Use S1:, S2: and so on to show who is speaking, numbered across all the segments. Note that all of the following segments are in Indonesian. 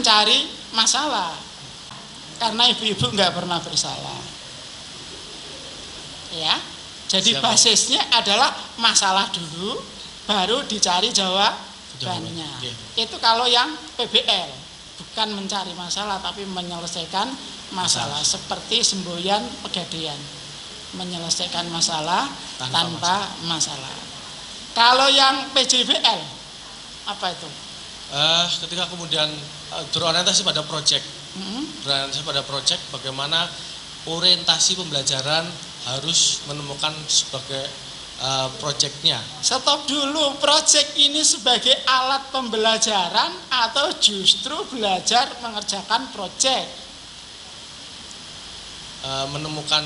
S1: mencari masalah. Karena ibu-ibu nggak pernah bersalah. Ya, jadi basisnya adalah masalah dulu, baru dicari jawabannya. Itu kalau yang PBL, bukan mencari masalah tapi menyelesaikan masalah. Seperti semboyan Pegadaian, menyelesaikan masalah tanpa masalah. Kalau yang PJBL, apa itu?
S2: Ketika kemudian berorientasi pada proyek, bagaimana orientasi pembelajaran harus menemukan sebagai proyeknya.
S1: Stop dulu, proyek ini sebagai alat pembelajaran atau justru belajar mengerjakan proyek?
S2: Menemukan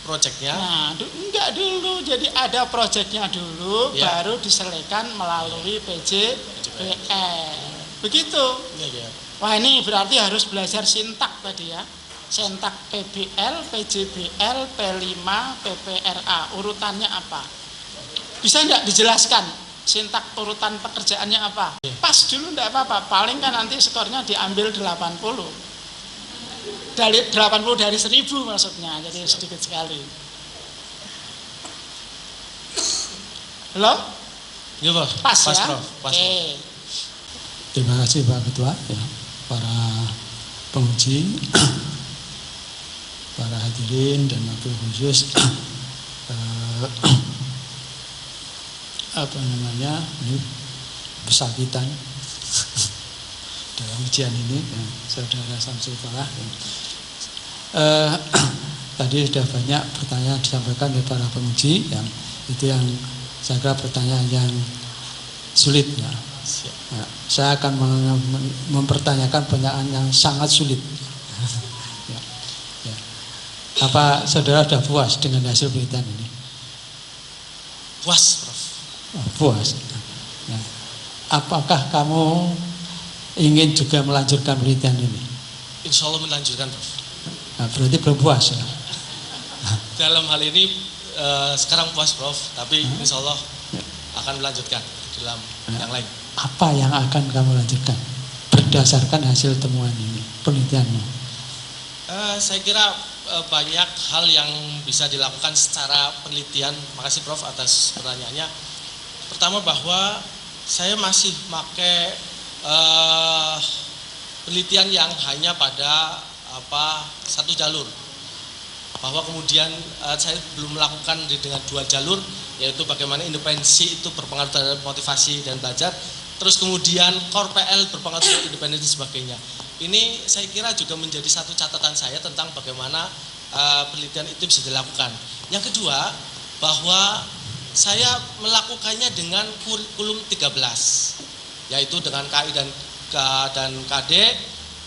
S2: proyeknya.
S1: Nah, enggak dulu, jadi ada proyeknya dulu, ya. Baru diselesaikan melalui PJBL. Begitu.
S2: Ya.
S1: Wah, ini berarti harus belajar sintak tadi ya. Sintak PBL, PJBL, P5, PPRA. Urutannya apa? Bisa enggak dijelaskan sintak urutan pekerjaannya apa? Pas dulu enggak apa-apa. Paling kan nanti skornya diambil 80. Dari 80 dari 1000 maksudnya, jadi sedikit sekali. Halo?
S2: Ya, Prof.
S1: Pas ya?
S2: Prof.
S1: Oke.
S3: Terima kasih Pak Ketua, ya, para penguji, para hadirin dan wakil khusus, ini pesakitan dalam ujian ini, ya, Saudara Samsul Falah. Ya. Tadi sudah banyak pertanyaan disampaikan oleh para penguji, yang itu yang saya kira pertanyaan yang sulit. Ya. Ya, saya akan mempertanyakan pertanyaan yang sangat sulit. Ya. Ya. Apa saudara sudah puas dengan hasil penelitian ini?
S2: Puas, Prof.
S3: Oh, puas. Ya. Apakah kamu ingin juga melanjutkan penelitian ini?
S2: Insya Allah melanjutkan, Prof.
S3: Nah, berarti belum puas ya?
S2: Dalam hal ini sekarang puas, Prof. Tapi insya Allah akan melanjutkan dalam yang lain.
S3: Apa yang akan kamu lanjutkan berdasarkan hasil temuan ini, penelitianmu?
S2: Saya kira banyak hal yang bisa dilakukan secara penelitian. Makasih Prof atas pertanyaannya. Pertama bahwa saya masih pakai penelitian yang hanya pada satu jalur. Bahwa kemudian saya belum melakukan dengan dua jalur, yaitu bagaimana independensi itu berpengaruh terhadap motivasi dan belajar. Terus kemudian core PL berpengaruh terhadap independensi dan sebagainya. Ini saya kira juga menjadi satu catatan saya tentang bagaimana penelitian itu bisa dilakukan. Yang kedua, bahwa saya melakukannya dengan kurikulum 13, yaitu dengan KI dan KD.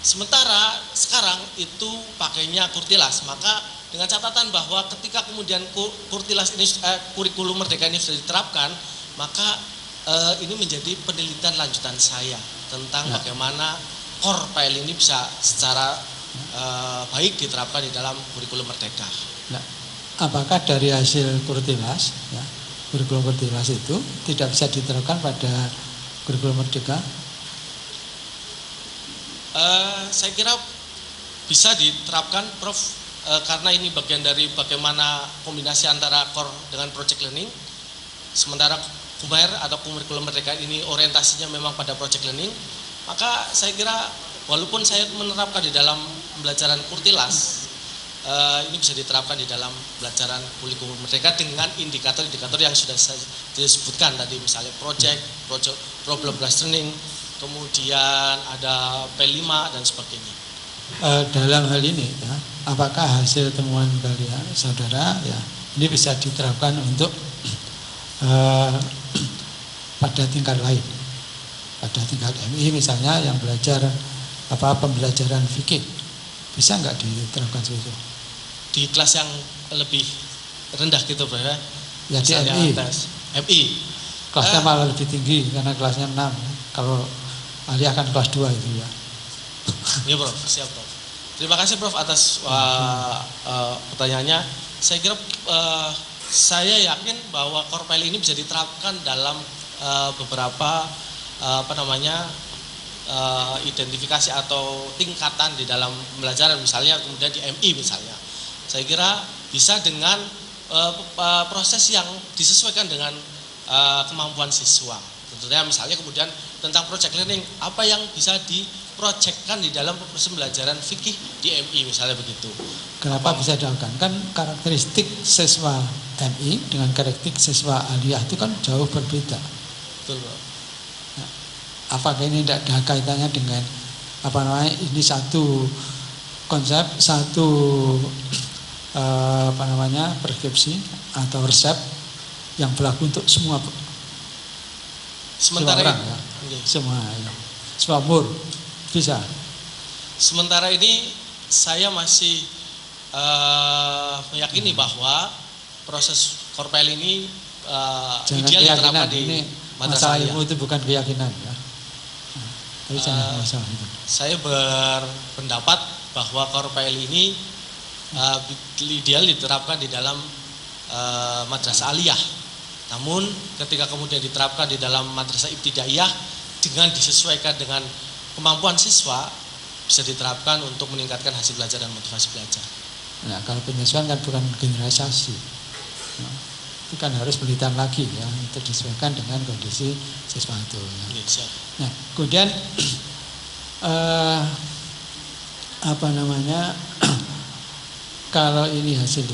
S2: Sementara sekarang itu pakainya Kurtilas, maka dengan catatan bahwa ketika kemudian Kurtilas ini kurikulum Merdeka ini sudah diterapkan, maka ini menjadi penelitian lanjutan saya tentang bagaimana core PL ini bisa secara baik diterapkan di dalam kurikulum Merdeka.
S3: Nah, apakah dari hasil Kurtilas, ya, kurikulum Kurtilas itu tidak bisa diterapkan pada kurikulum Merdeka?
S2: Saya kira bisa diterapkan, Prof, karena ini bagian dari bagaimana kombinasi antara core dengan project learning. Sementara KUMER atau kurikulum Merdeka ini orientasinya memang pada project learning, maka saya kira walaupun saya menerapkan di dalam pembelajaran Kurtilas, ini bisa diterapkan di dalam pembelajaran kurikulum Merdeka dengan indikator-indikator yang sudah saya disebutkan tadi, misalnya project problem based learning, kemudian ada P5 dan sebagainya.
S3: Dalam hal ini, ya, apakah hasil temuan kalian, saudara, ya, ini bisa diterapkan untuk pada tingkat lain, pada tingkat MI misalnya yang belajar pembelajaran fikih, bisa nggak diterapkan seperti itu?
S2: Di kelas yang lebih rendah gitu, Bro, ya?
S3: Ya di
S2: MI.
S3: Kelasnya malah lebih tinggi karena kelasnya 6. Kalau ahli akan kelas 2 itu ya.
S2: Iya, Prof, siap, Prof. Terima kasih, Prof, atas pertanyaannya. Saya kira saya yakin bahwa core PL ini bisa diterapkan dalam beberapa identifikasi atau tingkatan di dalam pembelajaran, misalnya kemudian di MI misalnya, saya kira bisa dengan proses yang disesuaikan dengan kemampuan siswa. Tentunya misalnya kemudian tentang project learning, apa yang bisa diprojekkan di dalam proses pembelajaran fikih di MI misalnya begitu.
S3: Kenapa bisa dilakukan? Kan karakteristik siswa MI dengan karakteristik siswa aliyah itu kan jauh berbeda.
S2: Betul, Pak.
S3: Apakah ini tidak ada kaitannya dengan ini satu konsep, satu preskripsi atau resep yang berlaku untuk semua
S2: sementara
S3: orang,
S2: ini,
S3: semua umur bisa.
S2: Sementara ini saya masih meyakini bahwa proses korpel ini ideal diterapkan di
S3: masalah
S2: madrasah.
S3: ilmu itu bukan keyakinan ya. Tapi masalah itu.
S2: Saya berpendapat bahwa korpel ini ideal diterapkan di dalam madrasah aliyah. Namun ketika kemudian diterapkan di dalam madrasah ibtidaiyah dengan disesuaikan dengan kemampuan siswa, bisa diterapkan untuk meningkatkan hasil belajar dan motivasi belajar.
S3: Nah, kalau penyesuaian kan bukan generalisasi. Nah, itu kan harus penelitian lagi ya untuk disesuaikan dengan kondisi siswa itu. Ya. Nah, kemudian kalau ini hasil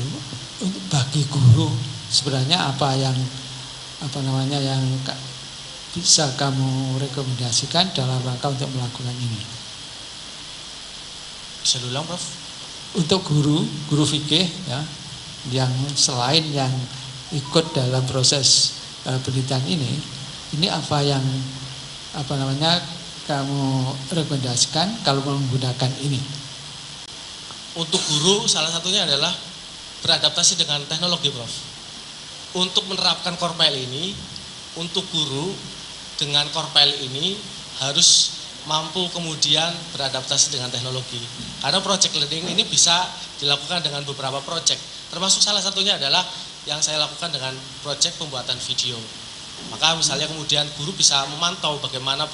S3: untuk bagi guru sebenarnya apa yang yang bisa kamu rekomendasikan dalam rangka untuk melakukan ini?
S2: Bisa diulang, Prof?
S3: Untuk guru fikih ya, yang selain yang ikut dalam proses penelitian ini apa yang kamu rekomendasikan kalau menggunakan ini?
S2: Untuk guru salah satunya adalah beradaptasi dengan teknologi, Prof. Untuk menerapkan korpel ini, untuk guru dengan korpel ini harus mampu kemudian beradaptasi dengan teknologi. Karena project learning ini bisa dilakukan dengan beberapa project. Termasuk salah satunya adalah yang saya lakukan dengan project pembuatan video. Maka misalnya kemudian guru bisa memantau bagaimana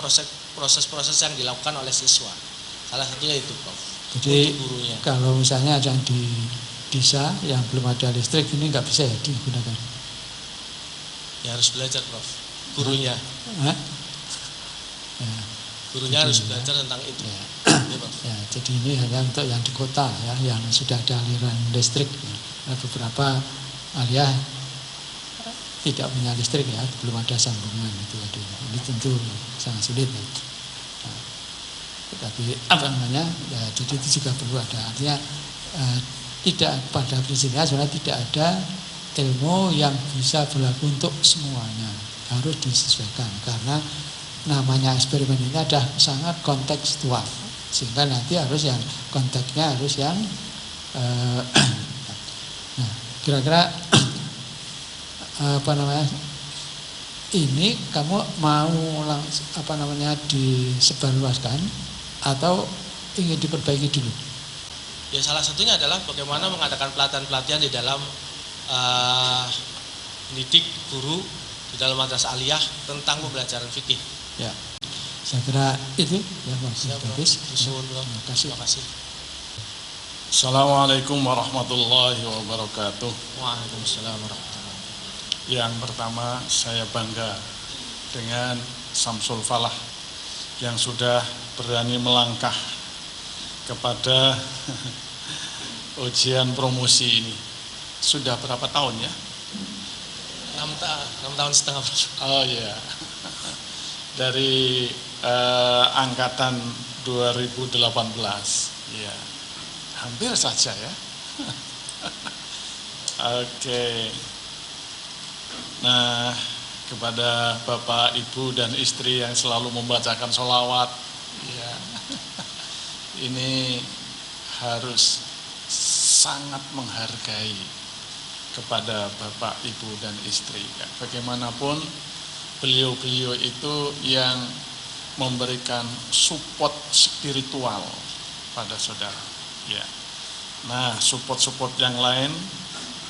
S2: proses-proses yang dilakukan oleh siswa. Salah satunya itu, Prof.
S3: Jadi
S2: untuk gurunya.
S3: Kalau misalnya ada di desa yang belum ada listrik ini nggak bisa ya digunakan.
S2: Ya harus belajar, Prof. Gurunya.
S3: Ya.
S2: Gurunya harus belajar tentang itu.
S3: Ya.
S2: Ya, Prof.
S3: Ya, jadi ini hanya untuk yang di kota ya, yang sudah ada aliran listrik. Ya. Nah, beberapa aliyah tidak punya listrik ya, belum ada sambungan itu. Aduh, ini tentu sangat sulit. Ya. Nah, tapi ya, jadi itu juga perlu ada. Artinya tidak pada prinsipnya sebenarnya tidak ada ilmu yang bisa berlaku untuk semuanya, harus disesuaikan karena namanya eksperimen ini ada sangat kontekstual sehingga nanti harus yang konteksnya harus yang nah, kira-kira ini kamu mau disebarluaskan atau ingin diperbaiki dulu?
S2: Ya salah satunya adalah bagaimana mengadakan pelatihan-pelatihan di dalam mendidik guru di dalam madrasah aliyah tentang pembelajaran fikih.
S3: Ya, saya kira itu ya, bagus.
S2: Terima kasih.
S4: Assalamualaikum warahmatullahi wabarakatuh.
S2: Waalaikumsalam warahmatullahi wabarakatuh.
S4: Yang pertama saya bangga dengan Samsul Falah yang sudah berani melangkah kepada ujian promosi ini. Sudah berapa tahun ya?
S2: 6 tahun setengah.
S4: Oh iya. Dari angkatan 2018. Ya. Hampir saja ya. Oke. Nah, kepada Bapak, Ibu dan istri yang selalu membacakan sholawat, ya. Ini harus sangat menghargai kepada Bapak, Ibu dan istri. Ya, bagaimanapun beliau-beliau itu yang memberikan support spiritual pada saudara. Ya. Nah, support-support yang lain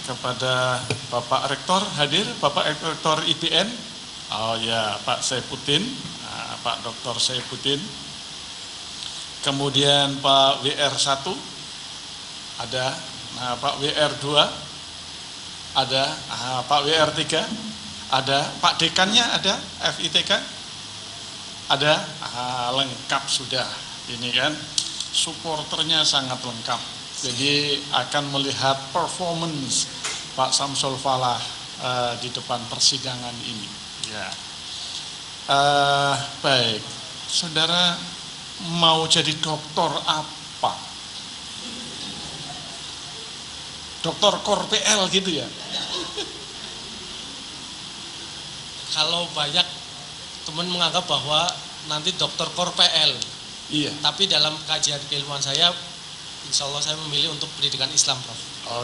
S4: kepada Bapak Rektor hadir, Bapak Rektor IPN. Oh ya, Pak Saifuddin, Pak Dr. Saifuddin. kemudian Pak WR1 ada, nah Pak WR2 ada, Pak WR3 ada, Pak Dekannya ada, FITK ada, lengkap sudah. Ini kan supporternya sangat lengkap. Jadi akan melihat performance Pak Samsul Falah di depan persidangan ini. Ya. Baik, saudara mau jadi doktor apa? Doktor Kor PL gitu ya?
S2: Kalau banyak teman menganggap bahwa nanti dokter Kor PL,
S4: Iya.
S2: tapi dalam kajian keilmuan saya, insya Allah saya memilih untuk pendidikan Islam, Prof.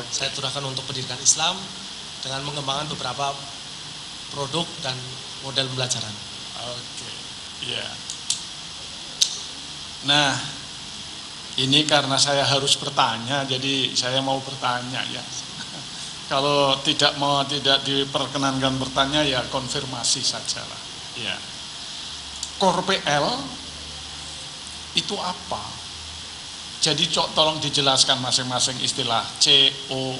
S2: Saya turunkan untuk pendidikan Islam dengan mengembangkan beberapa produk dan model pembelajaran.
S4: Oke, iya. Nah, ini karena saya harus bertanya, jadi saya mau bertanya ya. Kalau tidak diperkenankan bertanya ya konfirmasi sajalah. Ya. Kor PL itu apa? Jadi tolong dijelaskan masing-masing istilah COREPL.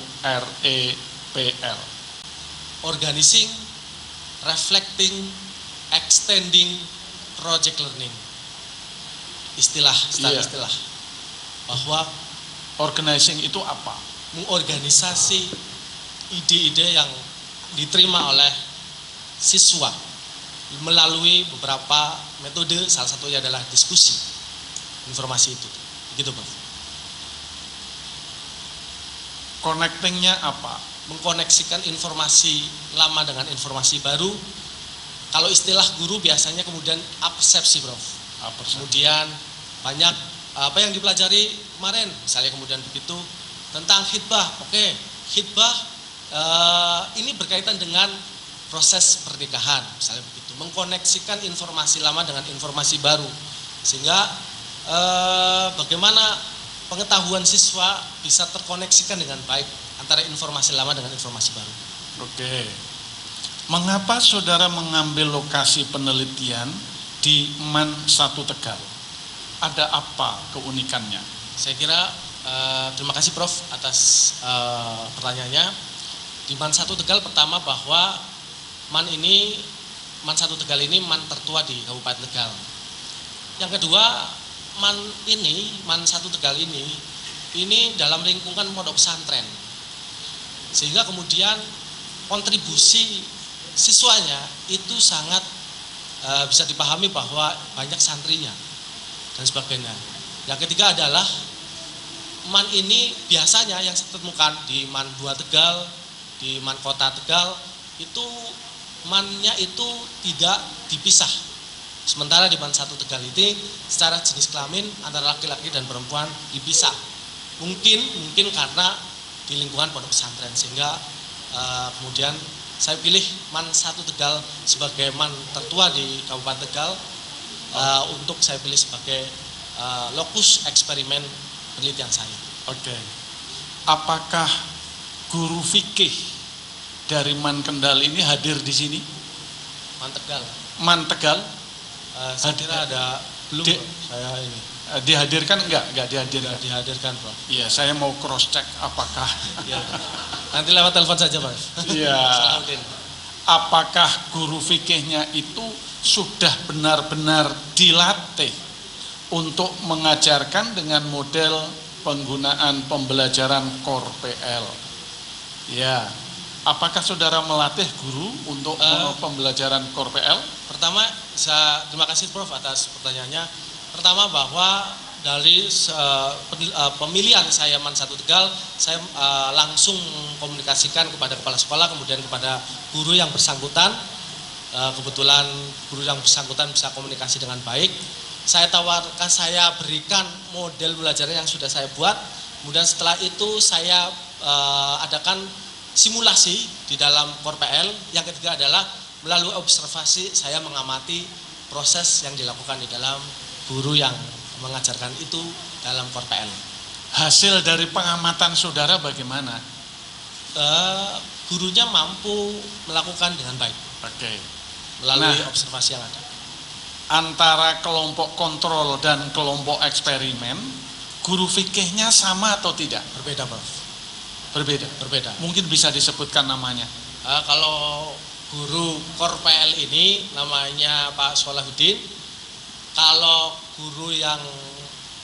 S2: Organizing, reflecting, extending, project learning. Istilah. Bahwa
S4: Organizing itu apa?
S2: mengorganisasi ide-ide yang diterima oleh siswa melalui beberapa metode, salah satunya adalah diskusi informasi itu. Begitu, Pak.
S4: Connectingnya apa?
S2: Mengkoneksikan informasi lama dengan informasi baru. Kalau istilah guru biasanya kemudian persepsi, Prof. Kemudian banyak apa yang dipelajari kemarin, misalnya kemudian begitu tentang khitbah. Oke, khitbah ini berkaitan dengan proses pernikahan, misalnya begitu. Mengkoneksikan informasi lama dengan informasi baru, sehingga bagaimana pengetahuan siswa bisa terkoneksikan dengan baik antara informasi lama dengan informasi baru.
S4: Oke. Mengapa saudara mengambil lokasi penelitian di MAN 1 Tegal? Ada apa keunikannya?
S2: Saya kira terima kasih Prof atas pertanyaannya. Di MAN 1 Tegal pertama bahwa MAN 1 Tegal ini MAN tertua di Kabupaten Tegal. Yang kedua, MAN 1 Tegal ini dalam lingkungan pondok pesantren. Sehingga kemudian kontribusi siswanya itu sangat bisa dipahami bahwa banyak santrinya dan sebagainya. Yang ketiga adalah MAN ini biasanya yang saya temukan di MAN 2 Tegal, di MAN Kota Tegal, itu MAN-nya itu tidak dipisah. Sementara di MAN 1 Tegal ini secara jenis kelamin antara laki-laki dan perempuan dipisah. Mungkin karena di lingkungan pondok pesantren, sehingga kemudian saya pilih MAN 1 Tegal sebagai MAN tertua di Kabupaten Tegal untuk saya pilih sebagai lokus eksperimen penelitian saya.
S4: Oke. Apakah guru fikih dari MAN Kendal ini hadir di sini?
S2: MAN Tegal.
S4: MAN Tegal?
S2: Saya kira ada belum saya ini.
S4: Dihadirkan enggak dihadirkan?
S2: Tidak dihadirkan, Prof.
S4: Iya, saya mau cross check apakah.
S2: Ya, nanti lewat telepon saja, Pak.
S4: Iya. Apakah guru fikihnya itu sudah benar-benar dilatih untuk mengajarkan dengan model penggunaan pembelajaran Core PL? Ya. Apakah saudara melatih guru untuk pembelajaran Core PL? Pertama,
S2: terima kasih Prof atas pertanyaannya. Pertama bahwa dari pemilihan saya MAN 1 Tegal, saya langsung komunikasikan kepada kepala sekolah, kemudian kepada guru yang bersangkutan. Kebetulan guru yang bersangkutan bisa komunikasi dengan baik. Saya tawarkan, saya berikan model belajar yang sudah saya buat. Kemudian setelah itu saya adakan simulasi di dalam Core PL. Yang ketiga adalah melalui observasi saya mengamati proses yang dilakukan di dalam guru yang mengajarkan itu dalam Core PL.
S4: Hasil dari pengamatan saudara bagaimana?
S2: Gurunya mampu melakukan dengan baik.
S4: Oke.
S2: Melalui observasi yang ada.
S4: antara kelompok kontrol dan kelompok eksperimen, guru fikihnya sama atau tidak?
S2: Berbeda, Prof.
S4: Berbeda.
S2: Berbeda.
S4: Mungkin bisa disebutkan namanya.
S2: Kalau guru Kor PL ini namanya Pak Solahuddin. Kalau guru yang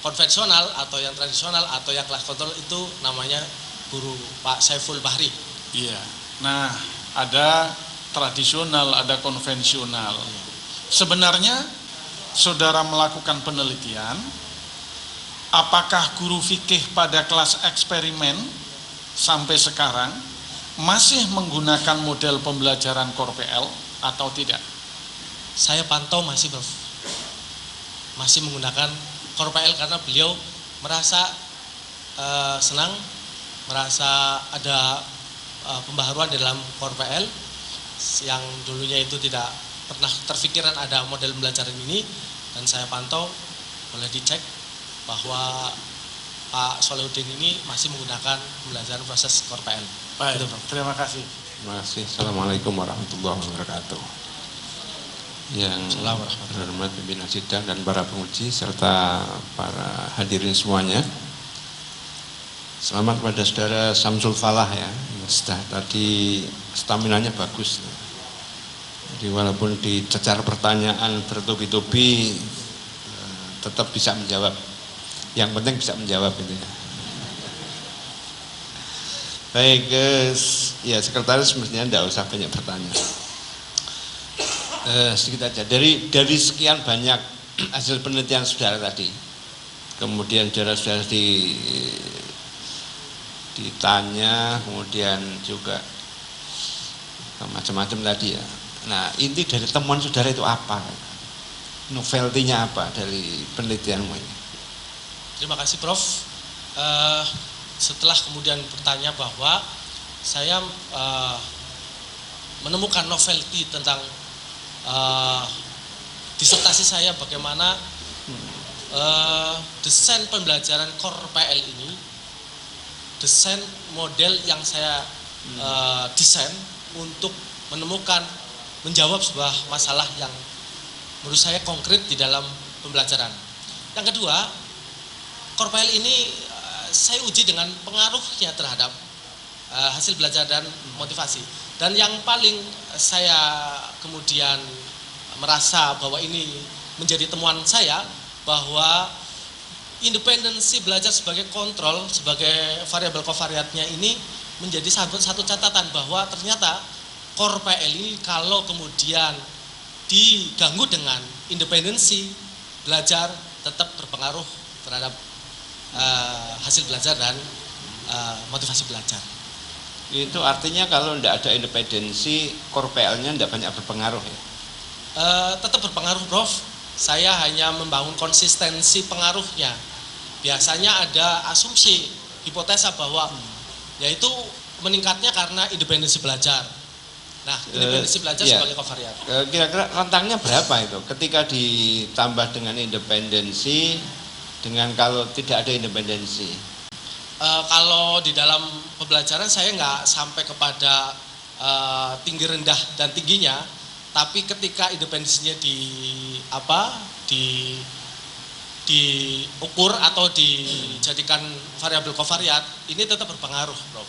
S2: konvensional atau yang tradisional atau yang kelas kontrol itu namanya guru Pak Saiful Bahri.
S4: Iya. Nah, ada tradisional, ada konvensional. Sebenarnya saudara melakukan penelitian, apakah guru fikih pada kelas eksperimen sampai sekarang masih menggunakan model pembelajaran Core PL atau tidak?
S2: Saya pantau masih, Prof. Masih menggunakan Core PL karena beliau merasa senang, merasa ada pembaharuan dalam Core PL yang dulunya itu tidak pernah terfikirkan ada model pembelajaran ini, dan saya pantau, boleh dicek bahwa Pak Solahuddin ini masih menggunakan pembelajaran proses Core PL.
S4: Baik,
S2: Gitu, Prof.
S4: terima kasih.
S5: Terima kasih. Assalamualaikum warahmatullahi wabarakatuh. Yang terhormat pimpinan sidang dan para penguji serta para hadirin semuanya. Selamat kepada saudara Samsul Falah ya. Sudah tadi staminanya bagus. Jadi walaupun dicecar pertanyaan bertubi-tubi tetap bisa menjawab. Yang penting bisa menjawab itu ya. Baik, ya sekretaris mestinya tidak usah banyak bertanya. Sedikit aja dari sekian banyak hasil penelitian saudara tadi, kemudian saudara ditanya, kemudian juga macam-macam tadi ya. Nah, inti dari temuan saudara itu apa? Novelty-nya apa dari penelitianmu ini?
S2: Terima kasih, Prof. Setelah kemudian bertanya bahwa saya menemukan novelty tentang disertasi saya bagaimana desain pembelajaran Core PL ini, desain model yang saya desain untuk menemukan, menjawab sebuah masalah yang menurut saya konkret di dalam pembelajaran. Yang kedua, Core PL ini saya uji dengan pengaruhnya terhadap hasil belajar dan motivasi. Dan yang paling saya kemudian merasa bahwa ini menjadi temuan saya, bahwa independensi belajar sebagai kontrol, sebagai variabel kovariatnya ini menjadi satu catatan bahwa ternyata Core PL ini kalau kemudian diganggu dengan independensi belajar tetap berpengaruh terhadap hasil belajar dan motivasi belajar.
S5: Itu artinya kalau tidak ada independensi, Core PL-nya tidak banyak berpengaruh ya?
S2: Tetap berpengaruh, Prof. Saya hanya membangun konsistensi pengaruhnya. Biasanya ada asumsi, hipotesa bahwa yaitu meningkatnya karena independensi belajar. Nah, independensi belajar
S5: iya.
S2: sebagai kovariat.
S5: Kira-kira rentangnya berapa itu ketika ditambah dengan independensi dengan kalau tidak ada independensi?
S2: Kalau di dalam pembelajaran saya nggak sampai kepada tinggi rendah dan tingginya, tapi ketika independensinya diukur atau dijadikan variabel kovariat, ini tetap berpengaruh, Prof.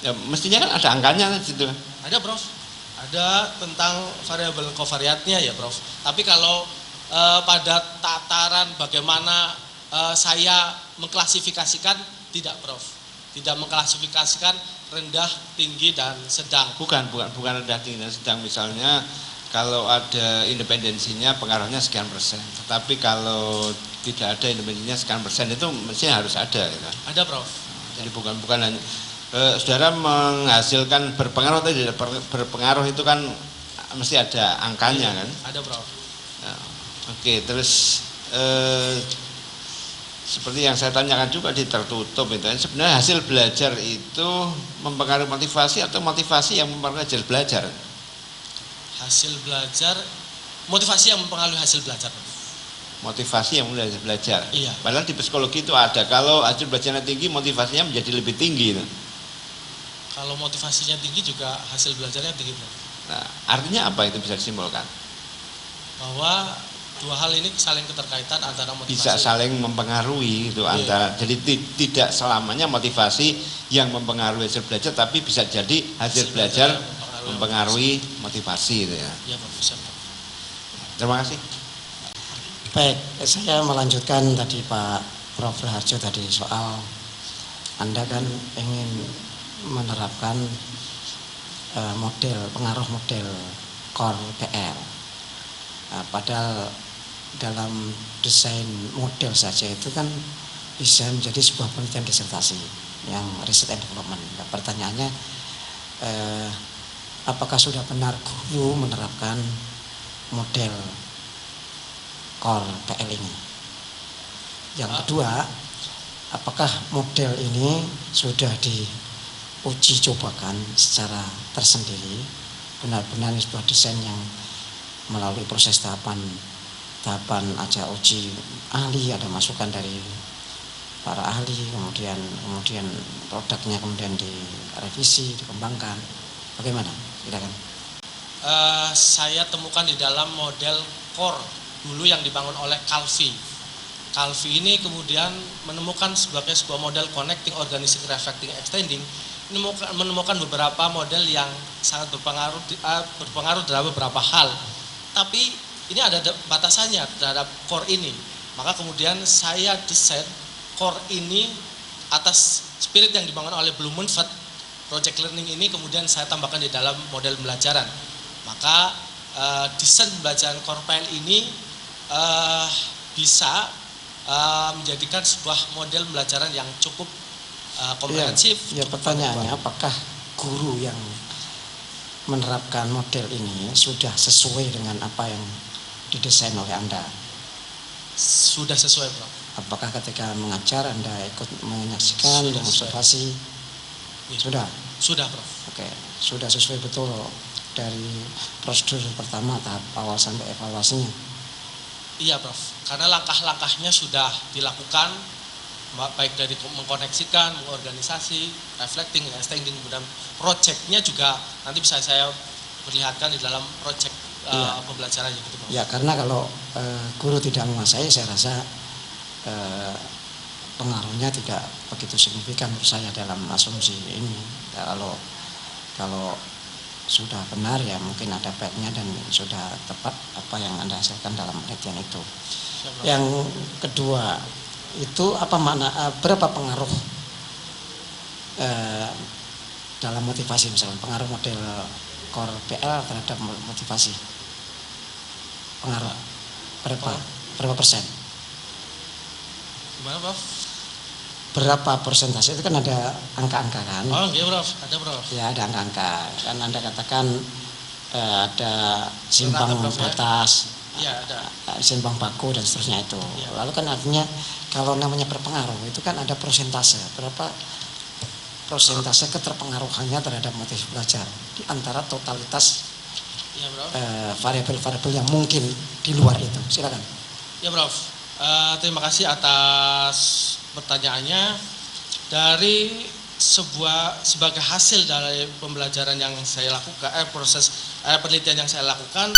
S5: Ya, mestinya kan ada angkanya di situ.
S2: Ada, Prof. Ada tentang variabel kovariatnya ya, Prof. Tapi kalau pada tataran bagaimana saya mengklasifikasikan, tidak, Prof. Tidak mengklasifikasikan rendah, tinggi, dan sedang.
S5: Bukan rendah tinggi dan sedang. Misalnya kalau ada independensinya pengaruhnya sekian persen, tetapi kalau tidak ada independensinya sekian persen itu mestinya harus ada gitu.
S2: Ada, Prof.
S5: Jadi bukan hanya saudara menghasilkan berpengaruh atau tidak berpengaruh itu kan mesti ada angkanya kan?
S2: Ada, Prof.
S5: Nah, oke, terus seperti yang saya tanyakan juga di tertutup itu, sebenarnya hasil belajar itu mempengaruhi motivasi atau motivasi yang mempengaruhi hasil belajar?
S2: Hasil belajar, motivasi yang mempengaruhi hasil belajar.
S5: Motivasi yang mempengaruhi hasil belajar.
S2: Iya.
S5: Padahal di psikologi itu ada, kalau hasil belajarnya tinggi, motivasinya menjadi lebih tinggi.
S2: Kalau motivasinya tinggi juga hasil belajarnya tinggi, Prof.
S5: Nah, artinya apa itu bisa disimpulkan?
S2: Bahwa dua hal ini saling keterkaitan antara motivasi.
S5: Bisa saling mempengaruhi itu antara. Jadi tidak selamanya motivasi yang mempengaruhi hasil belajar, tapi bisa jadi hasil belajar mempengaruhi motivasi itu ya.
S2: Iya, Prof. Bisa, Prof.
S5: Terima kasih.
S6: Baik, saya melanjutkan tadi Pak Prof. Raharjo tadi soal Anda kan ingin menerapkan pengaruh model core PL. Padahal dalam desain model saja itu kan bisa menjadi sebuah penelitian disertasi yang research and development. Nah, pertanyaannya apakah sudah benar guru menerapkan model core PL ini? Yang kedua, apakah model ini sudah diuji cobakan secara tersendiri, benar-benar sebuah desain yang melalui proses tahapan aja uji ahli, ada masukan dari para ahli, kemudian produknya kemudian direvisi, dikembangkan. Bagaimana? Silakan.
S2: Saya temukan di dalam model core dulu yang dibangun oleh Calvi. Calvi ini kemudian menemukan sebagai sebuah model connecting, organizing, reflecting, extending, menemukan beberapa model yang sangat berpengaruh dalam beberapa hal. Tapi ini ada batasannya terhadap core ini. Maka kemudian saya desain core ini atas spirit yang dibangun oleh Blumenfeld project learning ini, kemudian saya tambahkan di dalam model pembelajaran. Maka desain pembelajaran core PL ini bisa menjadikan sebuah model pembelajaran yang cukup komprehensif.
S6: Ya, pertanyaannya apakah guru yang menerapkan model ini sudah sesuai dengan apa yang didesain oleh Anda?
S2: Sudah sesuai, Prof.
S6: Apakah ketika mengajar Anda ikut menyaksikan, mengobservasi?
S2: Ya. Sudah, Prof.
S6: Oke, sudah sesuai betul dari prosedur pertama tahap awal sampai evaluasinya.
S2: Iya, Prof. Karena langkah-langkahnya sudah dilakukan, baik dari mengkoneksikan, mengorganisasi, reflecting, extending, kemudian projectnya juga nanti bisa saya perlihatkan di dalam project pembelajarannya gitu, Prof.
S6: Ya, karena kalau guru tidak menguasai, saya rasa pengaruhnya tidak begitu signifikan menurut saya dalam asumsi ini. Ya, kalau sudah benar ya mungkin ada baiknya dan sudah tepat apa yang Anda hasilkan dalam penelitian itu. Yang kedua, itu apa makna, berapa pengaruh dalam motivasi, misalnya pengaruh model core PL terhadap motivasi? Pengaruh berapa persen?
S2: Gimana, Prof?
S6: Berapa persentase, itu kan ada angka-angka kan?
S2: Oh iya, Prof. Ada, Prof.
S6: Ya, ada angka-angka. Kan Anda katakan ada simpang batas,
S2: ya, ada
S6: simpang baku dan seterusnya itu.
S2: Ya.
S6: Lalu kan artinya kalau namanya berpengaruh itu kan ada persentase. Berapa persentase keterpengaruhannya terhadap motivasi belajar di antara totalitas
S2: ya, Prof.
S6: Variabel-variabel yang mungkin di luar itu. Silakan.
S2: Ya, Prof. Terima kasih atas pertanyaannya. Dari sebagai hasil dari pembelajaran yang saya lakukan, proses penelitian yang saya lakukan,